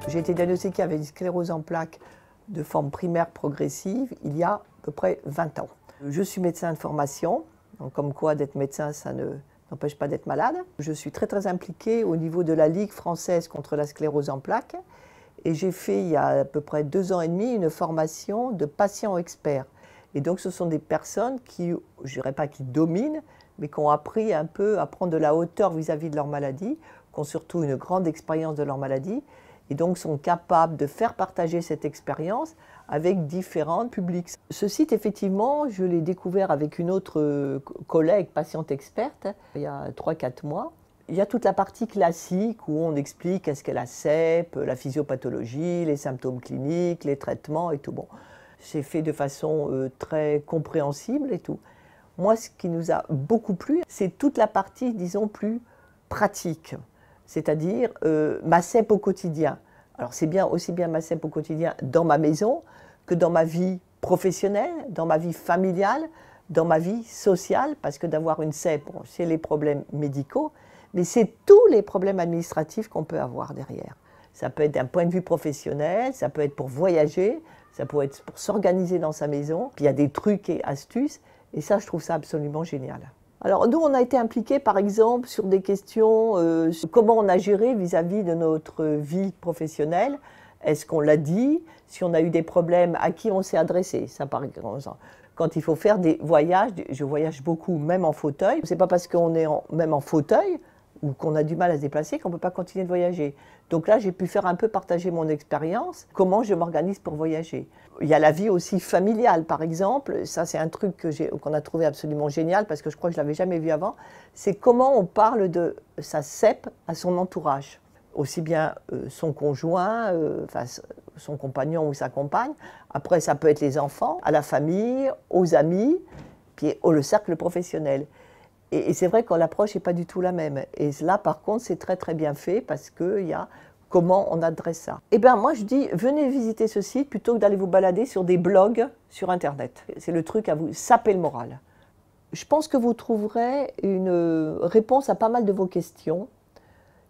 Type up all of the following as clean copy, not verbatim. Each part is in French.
J'ai été diagnostiquée avec une sclérose en plaques de forme primaire progressive il y a à peu près 20 ans. Je suis médecin de formation, donc comme quoi d'être médecin, ça n'empêche pas d'être malade. Je suis très impliquée au niveau de la Ligue française contre la sclérose en plaques et j'ai fait il y a à peu près 2 ans et demi une formation de patients experts. Et donc ce sont des personnes qui, je ne dirais pas qui dominent, mais qui ont appris un peu à prendre de la hauteur vis-à-vis de leur maladie, qui ont surtout une grande expérience de leur maladie, et donc sont capables de faire partager cette expérience avec différents publics. Ce site, effectivement, je l'ai découvert avec une autre collègue patiente experte il y a 3-4 mois. Il y a toute la partie classique où on explique qu'est-ce qu'est la CEP, la physiopathologie, les symptômes cliniques, les traitements et tout. Bon, c'est fait de façon très compréhensible et tout. Moi, ce qui nous a beaucoup plu, c'est toute la partie, disons, plus pratique. C'est-à-dire ma CEP au quotidien. Alors c'est bien, aussi bien ma CEP au quotidien dans ma maison que dans ma vie professionnelle, dans ma vie familiale, dans ma vie sociale, parce que d'avoir une CEP, bon, c'est les problèmes médicaux, mais c'est tous les problèmes administratifs qu'on peut avoir derrière. Ça peut être d'un point de vue professionnel, ça peut être pour voyager, ça peut être pour s'organiser dans sa maison, puis il y a des trucs et astuces, et ça je trouve ça absolument génial. Alors nous, on a été impliqués par exemple sur des questions, sur comment on a géré vis-à-vis de notre vie professionnelle. Est-ce qu'on l'a dit? Si on a eu des problèmes, à qui on s'est adressé? Ça, par exemple, quand il faut faire des voyages, je voyage beaucoup, même en fauteuil. C'est pas parce qu'on est même en fauteuil ou qu'on a du mal à se déplacer qu'on ne peut pas continuer de voyager. Donc là, j'ai pu faire un peu partager mon expérience, comment je m'organise pour voyager. Il y a la vie aussi familiale, par exemple. Ça, c'est un truc qu'on a trouvé absolument génial, parce que je crois que je ne l'avais jamais vu avant. C'est comment on parle de sa CEP à son entourage. Aussi bien son conjoint, son compagnon ou sa compagne. Après, ça peut être les enfants, à la famille, aux amis, puis le cercle professionnel. Et c'est vrai que l'approche n'est pas du tout la même. Et là, par contre, c'est très bien fait parce qu'il y a comment on adresse ça. Eh bien, moi, je dis, venez visiter ce site plutôt que d'aller vous balader sur des blogs sur Internet. C'est le truc à vous saper le moral. Je pense que vous trouverez une réponse à pas mal de vos questions.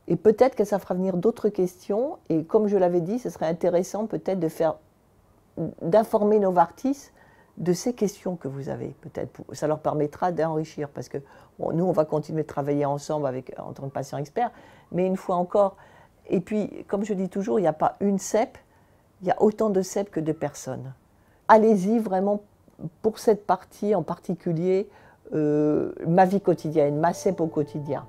Et peut-être que ça fera venir d'autres questions. Et comme je l'avais dit, ce serait intéressant peut-être d'informer Novartis de ces questions que vous avez, peut-être. Ça leur permettra d'enrichir, parce que bon, nous, on va continuer de travailler ensemble en tant que patient expert, mais une fois encore, et puis, comme je dis toujours, il n'y a pas une CEP, il y a autant de CEP que de personnes. Allez-y vraiment pour cette partie en particulier, ma vie quotidienne, ma CEP au quotidien.